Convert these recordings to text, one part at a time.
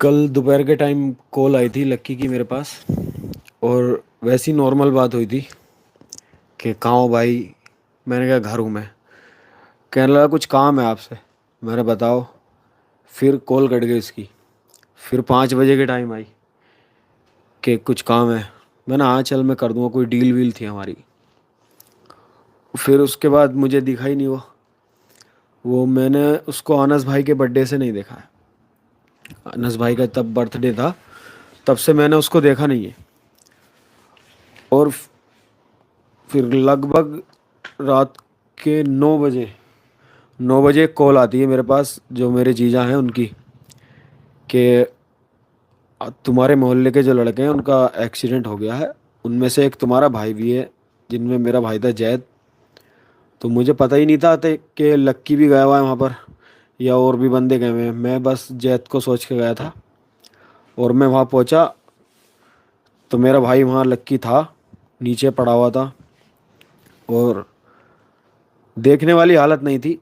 कल दोपहर के टाइम कॉल आई थी लक्की की मेरे पास। और वैसी नॉर्मल बात हुई थी कि कहाँ हो भाई। मैंने कहा घर हूँ मैं। कहने लगा कुछ काम है आपसे। मैंने बताओ। फिर कॉल कट गई उसकी। फिर 5 बजे के टाइम आई कि कुछ काम है। मैंने हाँ चल मैं कर दूँगा, कोई डील वील थी हमारी। फिर उसके बाद मुझे दिखा ही नहीं वो मैंने उसको अनस भाई के बर्थडे से नहीं देखा है। अनस भाई का तब बर्थडे था, तब से मैंने उसको देखा नहीं है। और फिर लगभग रात के 9 बजे 9 बजे एक कॉल आती है मेरे पास, जो मेरे जीजा हैं उनकी, कि तुम्हारे मोहल्ले के जो लड़के हैं उनका एक्सीडेंट हो गया है। उनमें से एक तुम्हारा भाई भी है, जिनमें मेरा भाई था जैद। तो मुझे पता ही नहीं था कि लक्की भी गया हुआ है वहाँ पर या और भी बंदे गए हुए हैं। मैं बस जैद को सोच के गया था। और मैं वहाँ पहुँचा तो मेरा भाई वहाँ लक्की था, नीचे पड़ा हुआ था। और देखने वाली हालत नहीं थी।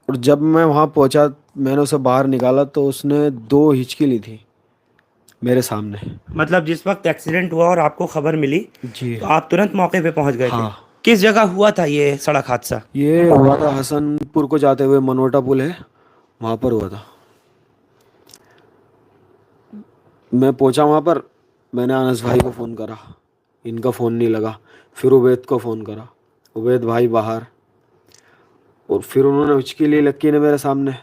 और जब मैं वहाँ पहुँचा, मैंने उसे बाहर निकाला तो उसने 2 हिचकी ली थी मेरे सामने। मतलब जिस वक्त एक्सीडेंट हुआ और आपको खबर मिली जी। तो आप तुरंत मौके पे पहुंच गए थे। हाँ। किस जगह हुआ था ये सड़क हादसा? ये हुआ था हसनपुर को जाते हुए, मनोटा पुल है वहाँ पर हुआ था। मैं पहुँचा वहाँ पर। मैंने अनस भाई को फ़ोन करा, इनका फ़ोन नहीं लगा। फिर उबैद को फ़ोन करा, उबैद भाई बाहर। और फिर उन्होंने हिचकी ली लक्की ने मेरे सामने।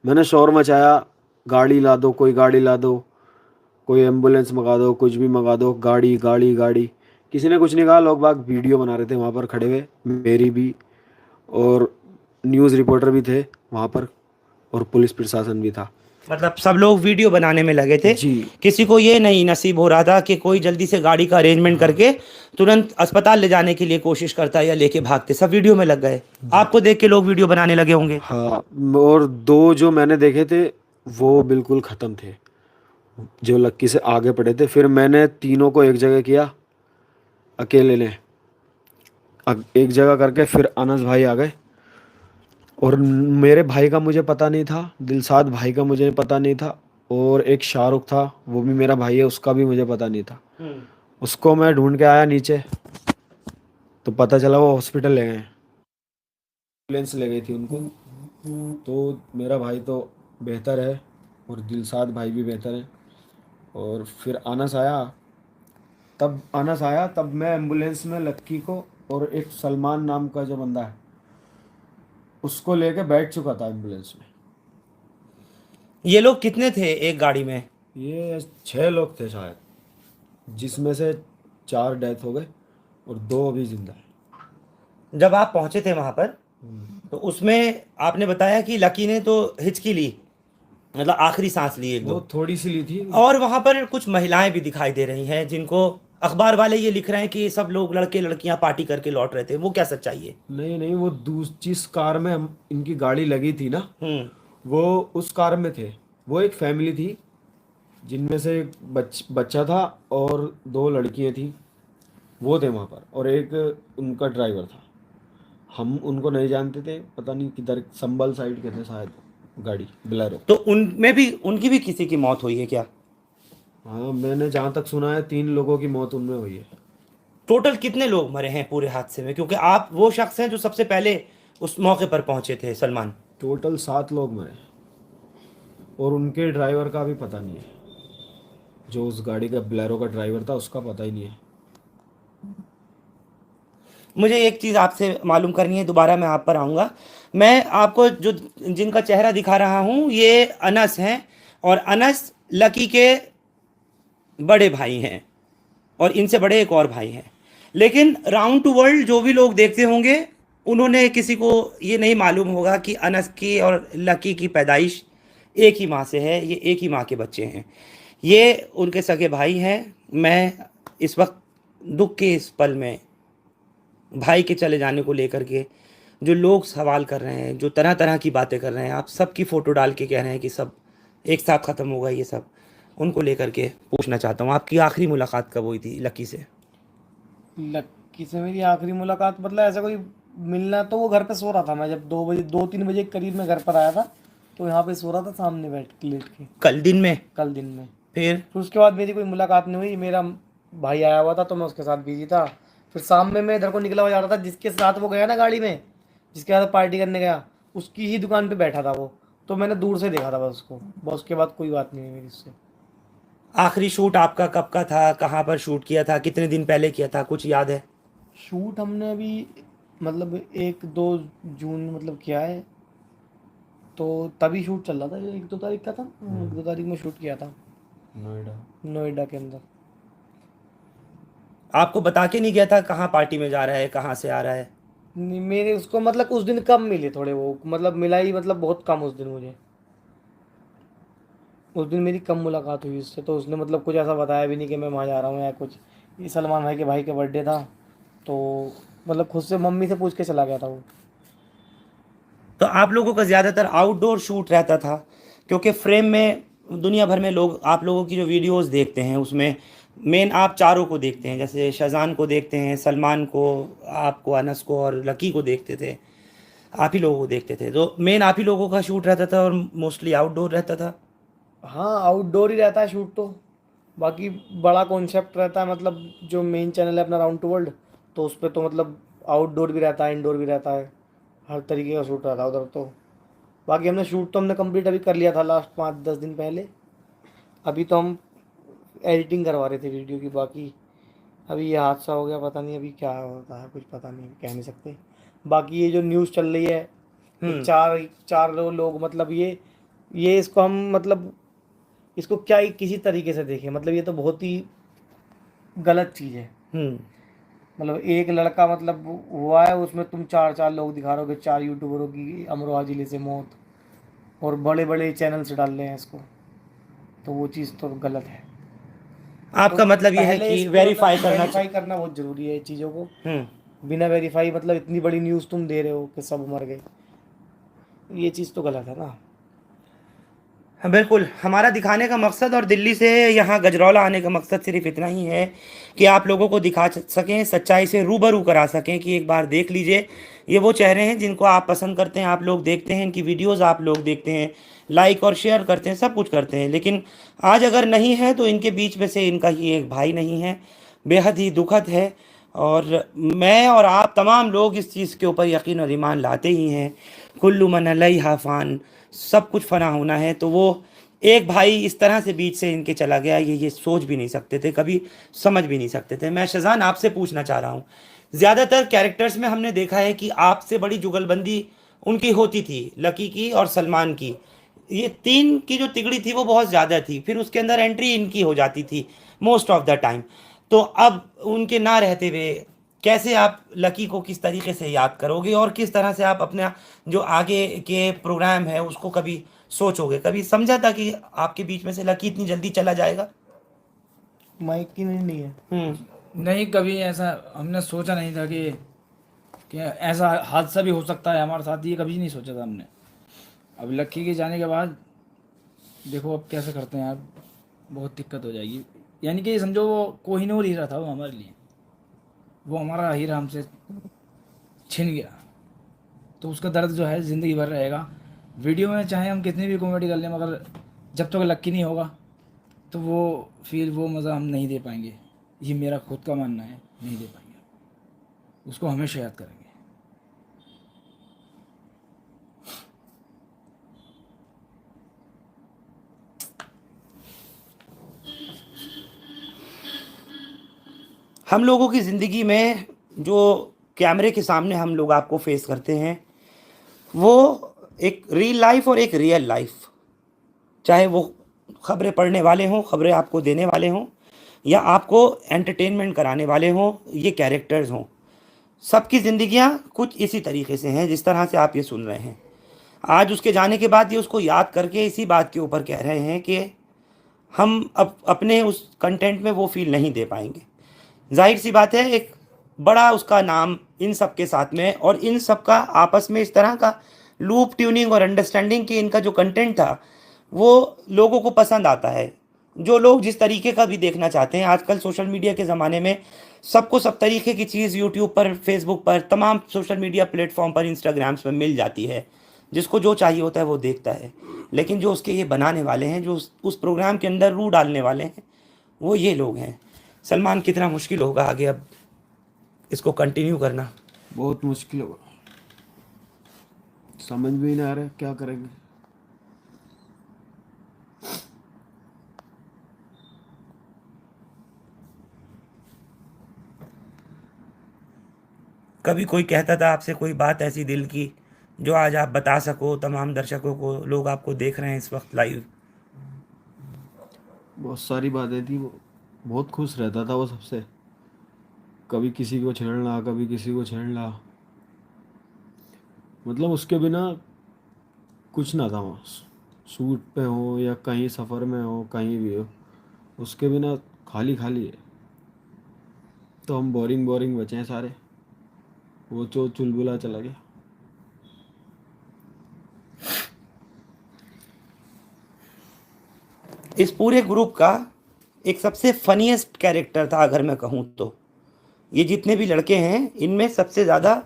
मैंने शोर मचाया, गाड़ी ला दो, कोई गाड़ी ला दो, कोई एम्बुलेंस मंगा दो, कुछ भी मंगा दो, गाड़ी गाड़ी गाड़ी। किसी ने कुछ नहीं कहा। लोग बाग वीडियो बना रहे थे वहाँ पर खड़े हुए, मेरी भी। और न्यूज़ रिपोर्टर भी थे वहाँ पर, और पुलिस प्रशासन भी था। मतलब सब लोग वीडियो बनाने में लगे थे। जी। किसी को ये नहीं नसीब हो रहा था कि कोई जल्दी से गाड़ी का अरेंजमेंट हाँ। करके तुरंत अस्पताल ले जाने के लिए कोशिश करता या लेके भागते, सब वीडियो में लग गए। जी। आपको देख के लोग वीडियो बनाने लगे होंगे। हाँ। और 2 जो मैंने देखे थे वो बिल्कुल ख़त्म थे, जो लक्की से आगे पड़े थे। फिर मैंने तीनों को एक जगह किया अकेले ने। एक जगह करके फिर अनस भाई आ गए। और मेरे भाई का मुझे पता नहीं था, दिलसाद भाई का मुझे पता नहीं था। और एक शाहरुख था, वो भी मेरा भाई है, उसका भी मुझे पता नहीं था। हम्म। उसको मैं ढूंढ के आया नीचे, तो पता चला वो हॉस्पिटल ले गए, एम्बुलेंस ले गई थी उनको। तो मेरा भाई तो बेहतर है, और दिलसाद भाई भी बेहतर है। और फिर तब मैं एम्बुलेंस में लक्की को और एक सलमान नाम का जो बंदा है उसको लेके बैठ चुका था एम्बुलेंस में। ये लोग कितने थे एक गाड़ी में? ये 6 लोग थे शायद, जिसमें से 4 डेथ हो गए और 2 अभी जिंदा है। जब आप पहुंचे थे वहां पर हम्म। तो उसमें आपने बताया कि लकी ने तो हिचकी ली, मतलब आखिरी सांस ली एक वो दो। थोड़ी सी ली थी। और वहां पर कुछ महिलाएं भी दिखाई दे रही हैं जिनको अखबार वाले ये लिख रहे हैं कि सब लोग लड़के लड़कियां पार्टी करके लौट रहे थे। वो क्या सच्चाई है? नहीं नहीं, वो जिस कार में इनकी गाड़ी लगी थी ना, हम्म। वो उस कार में थे। वो एक फैमिली थी, जिनमें से एक बच्चा था और 2 लड़कियां थी। वो थे वहाँ पर, और एक उनका ड्राइवर था। हम उनको नहीं जानते थे, पता नहीं किधर, संभल साइड के थे शायद, गाड़ी बोलेरो। तो उनमें भी उनकी भी किसी की मौत हुई है क्या? हाँ, मैंने जहाँ तक सुना है 3 लोगों की मौत उनमें हुई है। टोटल कितने लोग मरे हैं पूरे हादसे में, क्योंकि आप वो शख्स हैं जो सबसे पहले उस मौके पर पहुंचे थे, सलमान। टोटल 7 लोग मरे, और उनके ड्राइवर का भी पता नहीं है। जो उस गाड़ी का बोलेरो का ड्राइवर था उसका पता ही नहीं है। मुझे एक चीज़ आपसे मालूम करनी है, दोबारा मैं आप पर आऊँगा। मैं आपको जो जिनका चेहरा दिखा रहा हूँ ये अनस हैं, और अनस लकी के बड़े भाई हैं, और इनसे बड़े एक और भाई हैं। लेकिन राउंड टू वर्ल्ड जो भी लोग देखते होंगे उन्होंने किसी को ये नहीं मालूम होगा कि अनस की और लकी की पैदाइश एक ही माँ से है, ये एक ही माँ के बच्चे हैं, ये उनके सगे भाई हैं। मैं इस वक्त दुख के इस पल में भाई के चले जाने को लेकर के जो लोग सवाल कर रहे हैं, जो तरह तरह की बातें कर रहे हैं, आप सबकी फ़ोटो डाल के कह रहे हैं कि सब एक साथ ख़त्म होगा, ये सब उनको लेकर के पूछना चाहता हूँ, आपकी आखिरी मुलाकात कब हुई थी लकी से? लक्की से मेरी आखिरी मुलाकात, मतलब ऐसा कोई मिलना, तो वो घर पे सो रहा था। मैं जब 2 बजे 2-3 बजे के करीब में घर पर आया था, तो यहाँ पे सो रहा था सामने बैठ के लेट के, कल दिन में? कल दिन में। फिर? फिर उसके बाद मेरी कोई मुलाकात नहीं हुई, मेरा भाई आया हुआ था तो मैं उसके साथ बिजी था। फिर शाम में मैं इधर को निकला हुआ जा रहा था, जिसके साथ वो गया ना गाड़ी में, जिसके साथ पार्टी करने गया, उसकी ही दुकान पे बैठा था वो, तो मैंने दूर से देखा था बस उसको, बस उसके बाद कोई बात नहीं हुई मेरी उससे। आखिरी शूट आपका कब का था, कहाँ पर शूट किया था, कितने दिन पहले किया था, कुछ याद है? शूट हमने अभी मतलब 1-2 जून मतलब किया है, तो तभी शूट चल रहा था, 1-2 तारीख का था, 1-2 तारीख में शूट किया था नोएडा के अंदर। आपको बता के नहीं गया था कहाँ पार्टी में जा रहा है, कहाँ से आ रहा है? नहीं, मेरे उसको मतलब उस दिन कम मिले थोड़े, वो मतलब मिला ही मतलब बहुत कम उस दिन मुझे, उस दिन मेरी कम मुलाकात हुई उससे, तो उसने मतलब कुछ ऐसा बताया भी नहीं कि मैं वहाँ जा रहा हूँ या कुछ। ये सलमान भाई के बर्थडे था, तो मतलब खुद से मम्मी से पूछ के चला गया था वो। तो आप लोगों का ज़्यादातर आउटडोर शूट रहता था, क्योंकि फ्रेम में दुनिया भर में लोग आप लोगों की जो वीडियोस देखते हैं उसमें मेन आप चारों को देखते हैं, जैसे शाहजान को देखते हैं, सलमान को, आपको, अनस को और लकी को देखते थे, आप ही लोगों को देखते थे, तो मेन आप ही लोगों का शूट रहता था और मोस्टली आउटडोर रहता था। हाँ, आउटडोर ही रहता है शूट तो, बाकी बड़ा कॉन्सेप्ट रहता है, मतलब जो मेन चैनल है अपना राउंड टू वर्ल्ड, तो उस पर तो मतलब आउटडोर भी रहता है, इंडोर भी रहता है, हर तरीके का शूट रहता है उधर तो। बाकी हमने शूट तो हमने कंप्लीट अभी कर लिया था लास्ट 5-10 दिन पहले, अभी तो हम एडिटिंग करवा रहे थे वीडियो की। बाकी अभी ये हादसा हो गया, पता नहीं अभी क्या होता है, कुछ पता नहीं, कह नहीं सकते। बाकी ये जो न्यूज़ चल रही है, ये चार चार लोग मतलब ये इसको हम मतलब इसको क्या ही किसी तरीके से देखें, मतलब ये तो बहुत ही गलत चीज़ है। मतलब एक लड़का मतलब हुआ है, उसमें तुम 4 लोग दिखा रहे हो कि 4 यूट्यूबरों की अमरोहा जिले से मौत, और बड़े बड़े चैनल से डाल रहे हैं इसको, तो वो चीज़ तो गलत है। आपका तो मतलब ये है पहले कि इसको वेरीफाई करना वेरीफाई करना बहुत ज़रूरी है चीज़ों को। हम्म। बिना वेरीफाई मतलब इतनी बड़ी न्यूज़ तुम दे रहे हो कि सब मर गए, ये चीज़ तो गलत है ना। हाँ, बिल्कुल। हमारा दिखाने का मकसद और दिल्ली से यहाँ गजरौला आने का मकसद सिर्फ इतना ही है कि आप लोगों को दिखा सकें, सच्चाई से रूबरू करा सकें कि एक बार देख लीजिए, ये वो चेहरे हैं जिनको आप पसंद करते हैं, आप लोग देखते हैं, इनकी वीडियोस आप लोग देखते हैं, लाइक और शेयर करते हैं, सब कुछ करते हैं, लेकिन आज अगर नहीं है तो इनके बीच में से इनका ही एक भाई नहीं है। बेहद ही दुखद है, और मैं और आप तमाम लोग इस चीज़ के ऊपर यकीन और ईमान लाते ही हैं, कुल्लु मन अलैहा फ़ान, सब कुछ फना होना है। तो वो एक भाई इस तरह से बीच से इनके चला गया, ये सोच भी नहीं सकते थे, कभी समझ भी नहीं सकते थे। मैं शाहजान आपसे पूछना चाह रहा हूँ, ज़्यादातर कैरेक्टर्स में हमने देखा है कि आपसे बड़ी जुगलबंदी उनकी होती थी, लकी की और सलमान की, ये तीन की जो तिगड़ी थी वो बहुत ज़्यादा थी, फिर उसके अंदर एंट्री इनकी हो जाती थी मोस्ट ऑफ द टाइम। तो अब उनके ना रहते हुए कैसे आप लकी को किस तरीके से याद करोगे, और किस तरह से आप अपना जो आगे के प्रोग्राम है उसको कभी सोचोगे? कभी समझा था कि आपके बीच में से लकी इतनी जल्दी चला जाएगा? माइक की नहीं है। नहीं, कभी ऐसा हमने सोचा नहीं था कि ऐसा हादसा भी हो सकता है हमारे साथ, ये कभी नहीं सोचा था हमने। अब लक्की के जाने के बाद देखो अब कैसे करते हैं यार, बहुत दिक्कत हो जाएगी। यानी कि समझो वो कोहिनूर हीरा था वो हमारे लिए, वो हमारा हीरा हमसे छिन गया, तो उसका दर्द जो है ज़िंदगी भर रहेगा। वीडियो में चाहे हम कितनी भी कॉमेडी कर लें, मगर जब तक लक्की नहीं होगा तो वो फील, वो मज़ा हम नहीं दे पाएंगे। ये मेरा खुद का मानना है, नहीं दे पाएंगे, उसको हमेशा याद करेंगे। हम लोगों की ज़िंदगी में जो कैमरे के सामने हम लोग आपको फेस करते हैं, वो एक रियल लाइफ और एक रियल लाइफ, चाहे वो खबरें पढ़ने वाले हों, खबरें आपको देने वाले हों, या आपको एंटरटेनमेंट कराने वाले हों, ये कैरेक्टर्स हों, सबकी ज़िंदगियाँ कुछ इसी तरीके से हैं जिस तरह से आप ये सुन रहे हैं। आज उसके जाने के बाद ये उसको याद करके इसी बात के ऊपर कह रहे हैं कि हम अब अपने उस कंटेंट में वो फील नहीं दे पाएंगे। जाहिर सी बात है, एक बड़ा उसका नाम इन सब के साथ में, और इन सब का आपस में इस तरह का लूप ट्यूनिंग और अंडरस्टैंडिंग कि इनका जो कंटेंट था वो लोगों को पसंद आता है। जो लोग जिस तरीके का भी देखना चाहते हैं, आजकल सोशल मीडिया के ज़माने में सबको सब तरीके की चीज़ यूट्यूब पर, फेसबुक पर, तमाम सोशल मीडिया प्लेटफॉर्म पर, इंस्टाग्राम्स पर मिल जाती है। जिसको जो चाहिए होता है वो देखता है, लेकिन जो उसके ये बनाने वाले हैं, जो उस प्रोग्राम के अंदर रूह डालने वाले हैं, वो ये लोग हैं। सलमान, कितना मुश्किल होगा आगे अब इसको कंटिन्यू करना। बहुत मुश्किल होगा, समझ भी नहीं आ रहा है क्या करेंगे। कभी कोई कहता था आपसे कोई बात ऐसी दिल की जो आज आप बता सको तमाम दर्शकों को, लोग आपको देख रहे हैं इस वक्त लाइव? बहुत सारी बातें थी, वो बहुत खुश रहता था वो सबसे, कभी किसी को छेड़ना, कभी किसी को छेड़ना, मतलब उसके बिना कुछ ना था वहाँ। शूट पे हो या कहीं सफ़र में हो, कहीं भी हो, उसके बिना खाली खाली है। तो हम बोरिंग बोरिंग बचे हैं सारे, वो जो चुलबुला चला गया। इस पूरे ग्रुप का एक सबसे फनीएस्ट कैरेक्टर था अगर मैं कहूँ तो, ये जितने भी लड़के हैं इनमें सबसे ज़्यादा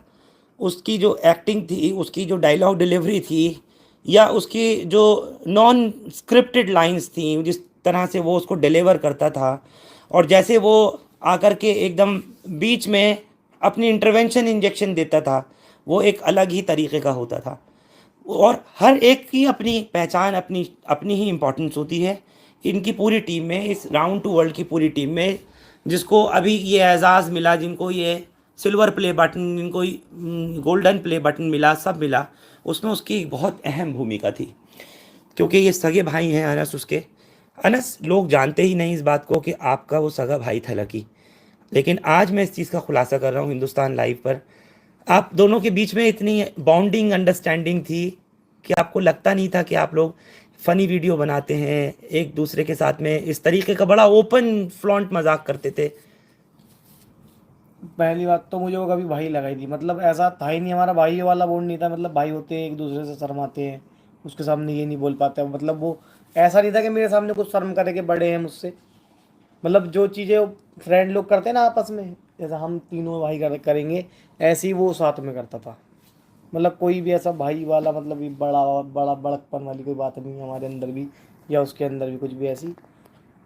उसकी जो एक्टिंग थी, उसकी जो डायलॉग डिलीवरी थी, या उसकी जो नॉन स्क्रिप्टेड लाइंस थी, जिस तरह से वो उसको डिलीवर करता था, और जैसे वो आकर के एकदम बीच में अपनी इंटरवेंशन इंजेक्शन देता था, वो एक अलग ही तरीके का होता था। और हर एक की अपनी पहचान, अपनी अपनी ही इम्पोर्टेंस होती है। इनकी पूरी टीम में, इस राउंड टू वर्ल्ड की पूरी टीम में, जिसको अभी ये एजाज़ मिला, जिनको ये सिल्वर प्ले बटन, जिनको गोल्डन प्ले बटन मिला, सब मिला, उसमें उसकी बहुत अहम भूमिका थी। क्योंकि ये सगे भाई हैं अनस उसके। अनस, लोग जानते ही नहीं इस बात को कि आपका वो सगा भाई था लकी, लेकिन आज मैं इस चीज़ का खुलासा कर रहा हूँ हिंदुस्तान लाइव पर। आप दोनों के बीच में इतनी बॉन्डिंग, अंडरस्टैंडिंग थी कि आपको लगता नहीं था कि आप लोग फ़नी वीडियो बनाते हैं, एक दूसरे के साथ में इस तरीके का बड़ा ओपन फ्लॉन्ट मजाक करते थे। पहली बात तो मुझे वो कभी भाई लगाई थी, मतलब ऐसा था ही नहीं, हमारा भाई वाला बॉन्ड नहीं था। मतलब भाई होते हैं एक दूसरे से शर्माते हैं, उसके सामने ये नहीं बोल पाते, मतलब वो ऐसा नहीं था कि मेरे सामने कुछ शर्म करे कि बड़े हैं मुझसे। मतलब जो चीज़ें फ्रेंड लोग करते हैं ना आपस में, जैसा हम तीनों भाई करेंगे, ऐसे ही वो साथ में करता था। मतलब कोई भी ऐसा भाई वाला, मतलब ये बड़ा बड़ा बड़कपन वाली कोई बात नहीं है हमारे अंदर भी, या उसके अंदर भी कुछ भी ऐसी,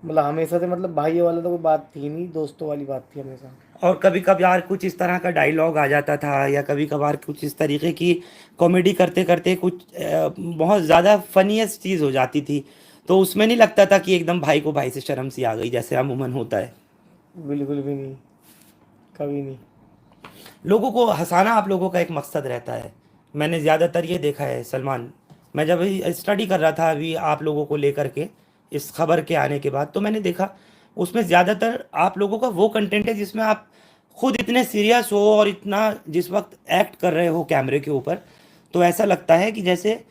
मतलब हमेशा से, मतलब भाई वाला तो कोई बात थी नहीं, दोस्तों वाली बात थी हमेशा। और कभी कभार कुछ इस तरह का डायलॉग आ जाता था, या कभी कभार कुछ इस तरीके की कॉमेडी करते करते कुछ बहुत ज़्यादा फनीएस्ट चीज़ हो जाती थी, तो उसमें नहीं लगता था कि एकदम भाई को भाई से शर्म सी आ गई, जैसे अमूमन होता है। बिल्कुल भी नहीं, कभी नहीं। लोगों को हंसाना आप लोगों का एक मकसद रहता है। मैंने ज़्यादातर ये देखा है सलमान, मैं जब स्टडी कर रहा था अभी आप लोगों को लेकर के इस खबर के आने के बाद, तो मैंने देखा उसमें ज़्यादातर आप लोगों का वो कंटेंट है जिसमें आप खुद इतने सीरियस हो और इतना जिस वक्त एक्ट कर रहे हो कैमरे के ऊपर, तो ऐसा लगता है कि जैसे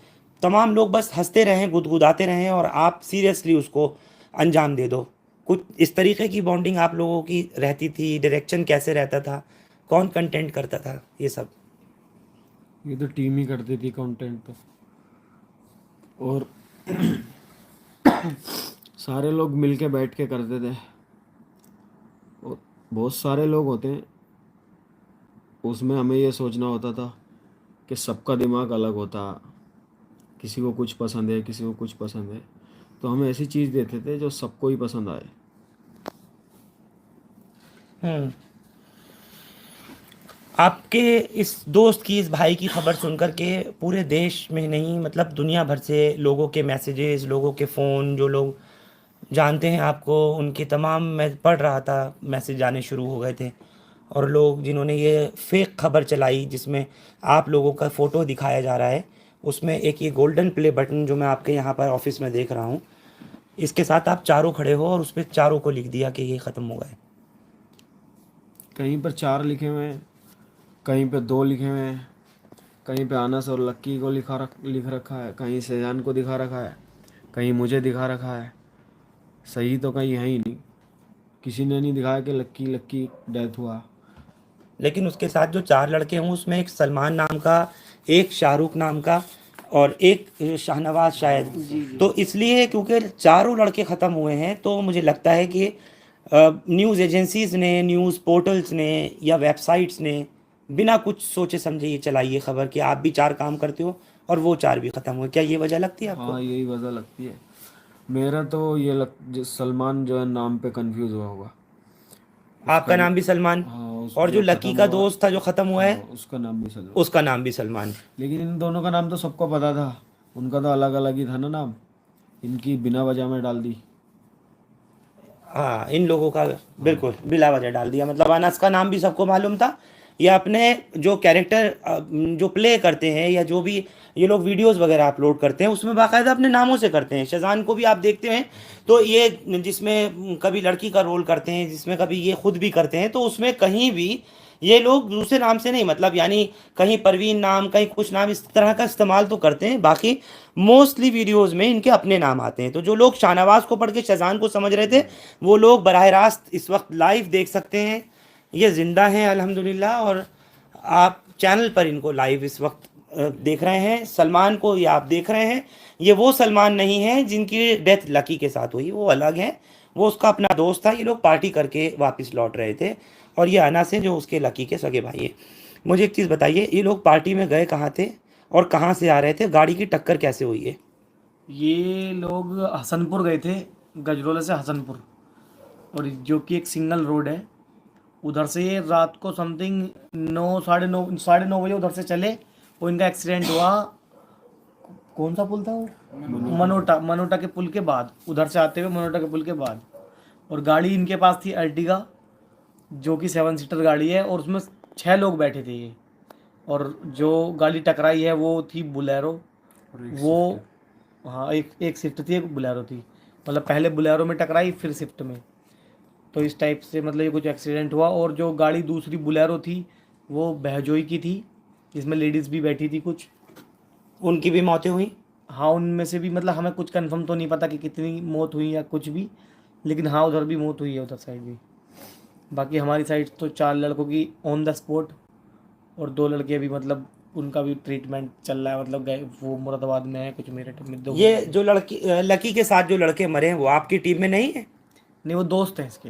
तमाम लोग बस हंसते रहें, गुदगुदाते रहें, और आप सीरियसली उसको अंजाम दे दो। कुछ इस तरीके की बॉन्डिंग आप लोगों की रहती थी? डायरेक्शन कैसे रहता था? कौन कंटेंट करता था ये सब? ये तो टीम ही करती थी कंटेंट तो, और सारे लोग मिलके बैठ के करते थे। और बहुत सारे लोग होते हैं उसमें, हमें ये सोचना होता था कि सबका दिमाग अलग होता, किसी को कुछ पसंद है, किसी को कुछ पसंद है, तो हम ऐसी चीज़ देते थे जो सबको ही पसंद आए। आपके इस दोस्त की, इस भाई की खबर सुनकर के पूरे देश में नहीं, मतलब दुनिया भर से लोगों के मैसेजेस, लोगों के फ़ोन, जो लोग जानते हैं आपको, उनके तमाम, मैं पढ़ रहा था, मैसेज आने शुरू हो गए थे। और लोग जिन्होंने ये फेक खबर चलाई जिसमें आप लोगों का फ़ोटो दिखाया जा रहा है, उसमें एक ये गोल्डन प्ले बटन जो मैं आपके यहाँ पर ऑफिस में देख रहा हूँ, इसके साथ आप चारों खड़े हो और उस पर चारों को लिख दिया कि ये ख़त्म हो गए। कहीं पर 4 लिखे हुए हैं, कहीं पे 2 लिखे हुए हैं, कहीं पे अनस और लक्की को लिख रखा है, कहीं सेजान को दिखा रखा है, कहीं मुझे दिखा रखा है। सही तो कहीं है ही नहीं, किसी ने नहीं दिखाया कि लक्की डेथ हुआ। लेकिन उसके साथ जो 4 लड़के हों उसमें एक सलमान नाम का, एक शाहरुख नाम का, और एक शाहनवाज शायद। तो इसलिए क्योंकि चारों लड़के ख़त्म हुए हैं, तो मुझे लगता है कि न्यूज़ एजेंसीज़ ने, न्यूज़ पोर्टल्स ने, या वेबसाइट्स ने बिना कुछ सोचे समझे ये चलाई ये खबर कि आप भी 4 काम करते हो और वो 4 भी ख़त्म हुए, क्या ये वजह लगती है आपको? हाँ यही वजह लगती है। मेरा तो ये सलमान जो है नाम पे कंफ्यूज हुआ होगा। आपका नाम भी सलमान, हाँ उस और जो जो लकी ख़त्म का हुआ, दोस्त था जो ख़त्म हुआ हाँ है, उसका नाम भी सलमान। उसका नाम भी सलमान। लेकिन इन दोनों का नाम तो सबको पता था, उनका तो अलग अलग ही था ना नाम, इनकी बिना वजह में डाल दी। हाँ, इन लोगों का बिल्कुल बिला वजह डाल दिया। मतलब अनस का नाम भी सबको मालूम था, ये अपने जो कैरेक्टर जो प्ले करते हैं या जो भी ये लोग वीडियोस वगैरह अपलोड करते हैं उसमें बाकायदा अपने नामों से करते हैं। शज़ान को भी आप देखते हैं तो ये जिसमें कभी लड़की का रोल करते हैं, जिसमें कभी ये खुद भी करते हैं, तो उसमें कहीं भी ये लोग दूसरे नाम से नहीं, मतलब यानी कहीं परवीन नाम, कहीं कुछ नाम, इस तरह का इस्तेमाल तो करते हैं, बाकी मोस्टली वीडियोस में इनके अपने नाम आते हैं। तो जो लोग शाहनवाज को पढ़ के शज़ान को समझ रहे थे, वो लोग बराह रास्त इस वक्त लाइव देख सकते हैं। ये ज़िंदा हैं अल्हम्दुलिल्लाह, और आप चैनल पर इनको लाइव इस वक्त देख रहे हैं। सलमान को ये आप देख रहे हैं, ये वो सलमान नहीं है जिनकी डेथ लकी के साथ हुई, वो अलग है, वो उसका अपना दोस्त था। ये लोग पार्टी करके वापस लौट रहे थे, और ये अनस है जो उसके लकी के सगे भाई है। मुझे एक चीज़ बताइए, ये लोग पार्टी में गए कहाँ थे और कहाँ से आ रहे थे, गाड़ी की टक्कर कैसे हुई है? ये लोग हसनपुर गए थे, गजरोला से हसनपुर, और जो कि एक सिंगल रोड है। उधर से ये रात को समथिंग 9 साढ़े 9 बजे उधर से चले, और इनका एक्सीडेंट हुआ। कौन सा पुल था वो? मनोटा के पुल के बाद, उधर से आते हुए मनोटा के पुल के बाद। और गाड़ी इनके पास थी अर्टिगा, जो कि 7 सीटर गाड़ी है, और उसमें 6 लोग बैठे थे ये। और जो गाड़ी टकराई है वो थी बुलेरो, वो हाँ एक एक स्विफ्ट थी, एक बुलेरो थी। मतलब पहले बुलेरो में टकराई, फिर स्विफ्ट में। तो इस टाइप से मतलब ये कुछ एक्सीडेंट हुआ। और जो गाड़ी दूसरी बुलेरो थी वो बहजोई की थी, जिसमें लेडीज़ भी बैठी थी कुछ। उनकी भी मौतें हुई? हाँ उनमें से भी, मतलब हमें कुछ कंफर्म तो नहीं पता कि कितनी मौत हुई या कुछ भी, लेकिन हाँ उधर भी मौत हुई है, उधर साइड भी। बाकी हमारी साइड तो 4 लड़कों की ऑन द स्पॉट, और 2 लड़के अभी मतलब उनका भी ट्रीटमेंट चल रहा है। मतलब गए वो मुरादाबाद में है, कुछ मेरठ में, 2। ये जो लड़की लकी के साथ जो लड़के मरे हैं वो आपकी टीम में नहीं है? नहीं, वो दोस्त हैं इसके।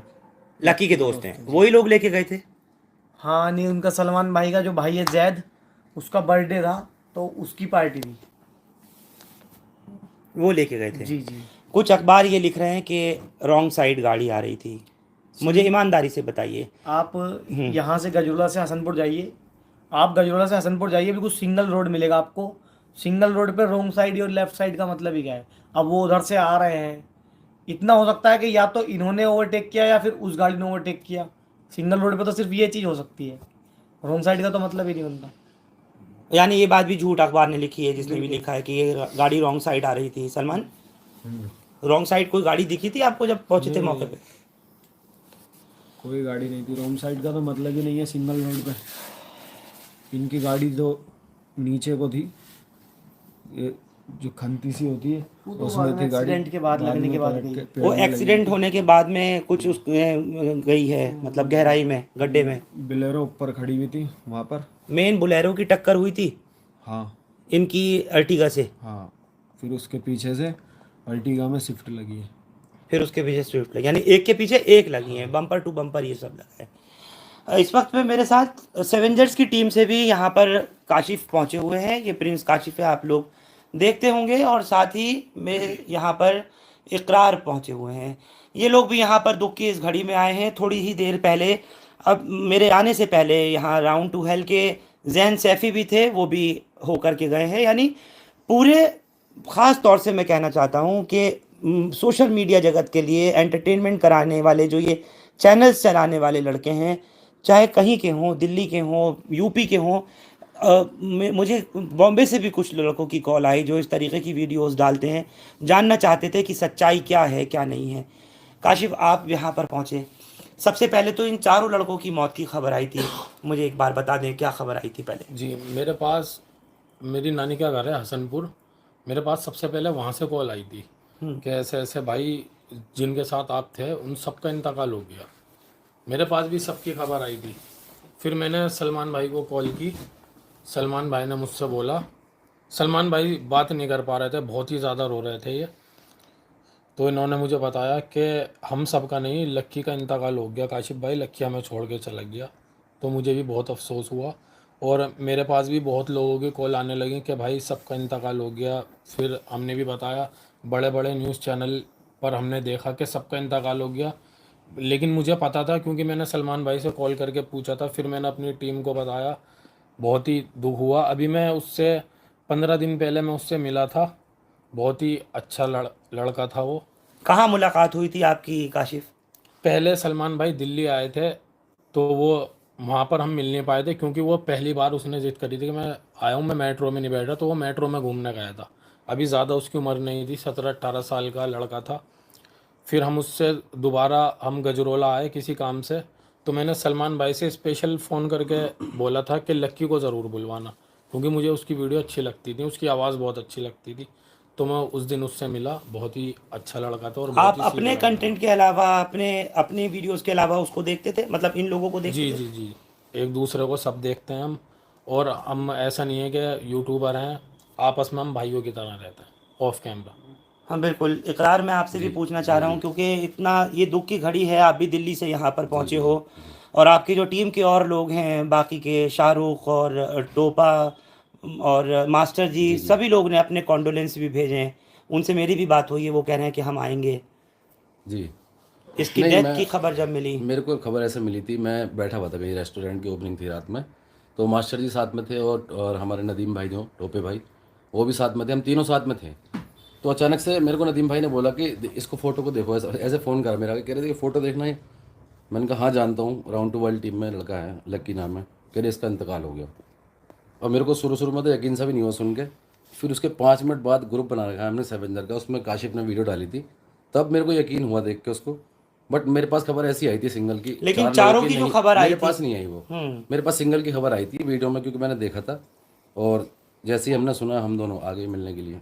लकी के दोस्त हैं, वही लोग लेके गए थे? हाँ नहीं, उनका सलमान भाई का जो भाई है जैद, उसका बर्थडे था, तो उसकी पार्टी थी। वो लेके गए थे। जी जी। कुछ अखबार ये लिख रहे हैं कि रॉन्ग साइड गाड़ी आ रही थी, मुझे ईमानदारी से बताइए। आप यहाँ से गजरोला से हसनपुर जाइए, आप गजरोला से हसनपुर जाइए, बिल्कुल सिंगल रोड मिलेगा आपको। सिंगल रोड पे रोंग साइड और लेफ्ट साइड का मतलब ही क्या है? अब वो उधर से आ रहे हैं, इतना हो सकता है कि या तो इन्होंने ओवरटेक किया या फिर उस गाड़ी ने ओवरटेक किया। सिंगल रोड पे तो सिर्फ ये चीज़ हो सकती है, रोंग साइड का तो मतलब ही नहीं बनता। यानी ये बात भी झूठ अखबार ने लिखी है, जिसने भी लिखा है कि ये गाड़ी रॉन्ग साइड आ रही थी। सलमान, रॉन्ग साइड कोई गाड़ी दिखी थी आपको जब पहुंचे थे मौके पे? कोई गाड़ी नहीं थी, रोम साइड का तो मतलब ही नहीं है सिंगल रोड पे। इनकी गाड़ी तो नीचे को थी, ये जो खंती सी होती है उसमें थी गाड़ी। एक्सीडेंट के बाद लगने के बाद गई। पेड़ वो में लगी एक्सीडेंट होने के बाद में कुछ उस गई है, मतलब गहराई में, गड्ढे में। बिलेरो ऊपर खड़ी हुई थी वहाँ पर। मेन बुलेरो की टक्कर हुई थी हाँ इनकी अर्टिगा से, हाँ, फिर उसके पीछे से अर्टिगा में शिफ्ट लगी है। फिर उसके पीछे स्विफ्ट लगी, यानी एक के पीछे एक लगी है, बम्पर टू बम्पर ये सब लगा है। इस वक्त में मेरे साथ सेवेंजर्स की टीम से भी यहाँ पर काशिफ पहुँचे हुए हैं। ये प्रिंस काशिफ है, आप लोग देखते होंगे, और साथ ही मेरे यहाँ पर इकरार पहुँचे हुए हैं। ये लोग भी यहाँ पर दुख की इस घड़ी में आए हैं। थोड़ी ही देर पहले, अब मेरे आने से पहले, यहाँ राउंड टू हेल के जैन सैफ़ी भी थे, वो भी होकर के गए हैं। यानी पूरे ख़ास तौर से मैं कहना चाहता हूँ कि सोशल मीडिया जगत के लिए एंटरटेनमेंट कराने वाले जो ये चैनल्स चलाने वाले लड़के हैं, चाहे कहीं के हों, दिल्ली के हों, यूपी के हों, मुझे बॉम्बे से भी कुछ लड़कों की कॉल आई जो इस तरीके की वीडियोस डालते हैं, जानना चाहते थे कि सच्चाई क्या है क्या नहीं है। काशिफ, आप यहाँ पर पहुँचे, सबसे पहले तो इन चारों लड़कों की मौत की खबर आई थी, मुझे एक बार बता दें क्या खबर आई थी पहले? जी, मेरे पास मेरी नानी का घर है हसनपुर। मेरे पास सबसे पहले वहाँ से कॉल आई थी कि ऐसे ऐसे भाई जिनके साथ आप थे उन सबका इंतकाल हो गया। मेरे पास भी सबकी खबर आई थी। फिर मैंने सलमान भाई को कॉल की। सलमान भाई ने मुझसे बोला, सलमान भाई बात नहीं कर पा रहे थे, बहुत ही ज़्यादा रो रहे थे ये। तो इन्होंने मुझे बताया कि हम सब का नहीं, लक्की का इंतकाल हो गया काशिफ भाई, लक्की हमें छोड़ के चला गया। तो मुझे भी बहुत अफसोस हुआ और मेरे पास भी बहुत लोगों की कॉल आने लगी कि भाई सबका इंतकाल हो गया। फिर हमने भी बताया, बड़े बड़े न्यूज़ चैनल पर हमने देखा कि सबका इंतकाल हो गया। लेकिन मुझे पता था, क्योंकि मैंने सलमान भाई से कॉल करके पूछा था, फिर मैंने अपनी टीम को बताया। बहुत ही दुख हुआ। अभी मैं उससे 15 दिन पहले मैं उससे मिला था। बहुत ही अच्छा लड़का था वो। कहाँ मुलाकात हुई थी आपकी काशिफ? पहले सलमान भाई दिल्ली आए थे, तो वो वहाँ पर हम मिल नहीं पाए थे, क्योंकि वो पहली बार उसने जिद करी थी कि मैं आया हूँ, मैं मेट्रो में नहीं बैठा, तो वो मेट्रो में घूमने गया था। अभी ज़्यादा उसकी उम्र नहीं थी, 17-18 साल का लड़का था। फिर हम उससे दोबारा हम गजरोला आए किसी काम से, तो मैंने सलमान भाई से स्पेशल फ़ोन करके बोला था कि लक्की को ज़रूर बुलवाना, क्योंकि मुझे उसकी वीडियो अच्छी लगती थी, उसकी आवाज़ बहुत अच्छी लगती थी। तो मैं उस दिन उससे मिला। बहुत ही अच्छा लड़का था और बहुत आप ही सीधा अपने लड़का था। कंटेंट के अलावा अपने अपने वीडियोस के अलावा उसको देखते थे, मतलब इन लोगों को देखते जी थे? जी जी, एक दूसरे को सब देखते हैं हम। और हम ऐसा नहीं है कि यूट्यूबर हैं, आपस में हम भाइयों की तरह रहते हैं ऑफ कैमरा। हाँ बिल्कुल, इकरार मैं आपसे भी जी पूछना चाह जी रहा जी हूँ, क्योंकि इतना ये दुख की घड़ी है, आप भी दिल्ली से यहाँ पर जी पहुँचे जी हो, जी और आपकी जो टीम के और लोग हैं, बाकी के शाहरुख और टोपा और मास्टर जी, जी जी सभी लोग ने अपने कॉन्डोलेंस भी भेजे हैं। उनसे मेरी भी बात हुई है, वो कह रहे हैं कि हम आएंगे। जी। इसकी नहीं, डेथ मैं की खबर जब मिली। मेरे को खबर ऐसे मिली थी, मैं बैठा हुआ था कहीं, रेस्टोरेंट की ओपनिंग थी रात में, तो मास्टर जी साथ में थे और हमारे नदीम भाई जो टोपे भाई, वो भी साथ में थे, हम तीनों साथ में थे। तो अचानक से मेरे को नदीम भाई ने बोला कि इसको फ़ोटो को देखो, ऐसे ऐसे फ़ोन करा मेरा, कह रहे थे कि फ़ोटो देखना है। मैंने कहा हाँ जानता हूँ, राउंड टू वर्ल्ड टीम में लड़का है, लक्की नाम है। कह रहे इसका इंतकाल हो गया। और मेरे को शुरू शुरू में तो यकीन सा भी नहीं हुआ सुन के। फिर उसके 5 मिनट बाद ग्रुप बना रखा है हमने सेवेंजर का, उसमें काशिफ ने वीडियो डाली थी, तब मेरे को यकीन हुआ देख के उसको। बट मेरे पास खबर ऐसी आई थी सिंगल की, लेकिन 4 लोगों चारों की की जो नहीं, खबर आई मेरे थी। पास नहीं आई वो। मेरे पास सिंगल की खबर आई थी वीडियो में, क्योंकि मैंने देखा था। और जैसे ही हमने सुना, हम दोनों आ गए मिलने के लिए।